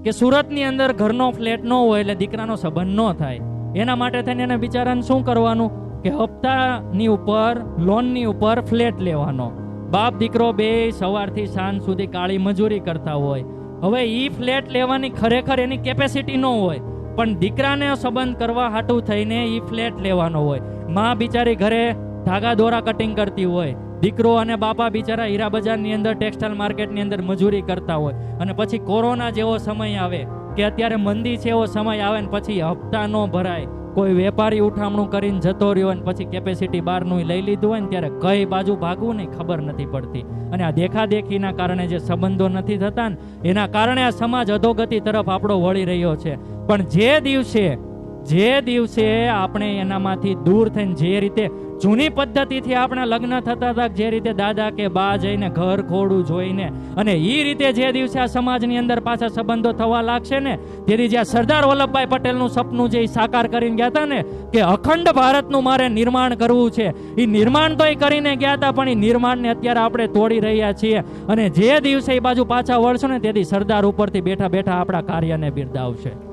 કે સુરતની અંદર ઘરનો ફ્લેટ ન હોય એટલે દીકરાનો સંબંધ ન થાય. એના માટે થઈને એને બિચારાને શું કરવાનું કે હપ્તાની ઉપર, લોનની ઉપર ફ્લેટ લેવાનો. બાપ દીકરો બે સવારથી સાંજ સુધી કાળી મજૂરી કરતા હોય. હવે ઈ ફ્લેટ લેવાની ખરેખર એની કેપેસિટી ન હોય, પણ દીકરાને સંબંધ કરવા હાટું થઈને ઈ ફ્લેટ લેવાનો હોય. માં બિચારી ઘરે ધાગા દોરા કટિંગ કરતી હોય, દીકરો અને બાપા બિચારા હીરા બજારની અંદર, ટેક્સટાઇલ માર્કેટની અંદર મજૂરી કરતા હોય. અને પછી કોરોના જેવો સમય આવે કે અત્યારે મંદી છે એવો સમય આવે ને પછી હપ્તા ન ભરાય, કોઈ વેપારી ઉઠામણું કરીને જતો રહ્યો ને પછી કેપેસિટી બહારનું લઈ લીધું હોય ને ત્યારે કઈ બાજુ ભાગવું નહીં ખબર નથી પડતી. અને આ દેખાદેખીના કારણે જે સંબંધો નથી થતા ને એના કારણે આ સમાજ અધોગતિ તરફ આપણો વળી રહ્યો છે. પણ જે દિવસે આપણે એનામાંથી દૂર થઈને જે રીતે જૂની પદ્ધતિથી આપણે લગ્ન થતા હતા, જે રીતે દાદા કે બા જઈને ઘર ખોડું જોઈને, અને એ રીતે જે દિવસે આ સમાજની અંદર પાછા સંબંધો થવા લાગશે ને, તેથી જ્યાં સરદાર વલ્લભભાઈ પટેલનું સપનું જે સાકાર કરીને ગયા હતા ને કે અખંડ ભારતનું મારે નિર્માણ કરવું છે, એ નિર્માણ તો એ કરીને ગયા હતા, પણ એ નિર્માણને અત્યારે આપણે તોડી રહ્યા છીએ. અને જે દિવસે એ બાજુ પાછા વળશું ને તેથી સરદાર ઉપરથી બેઠા બેઠા આપણા કાર્યને બિરદાવશે.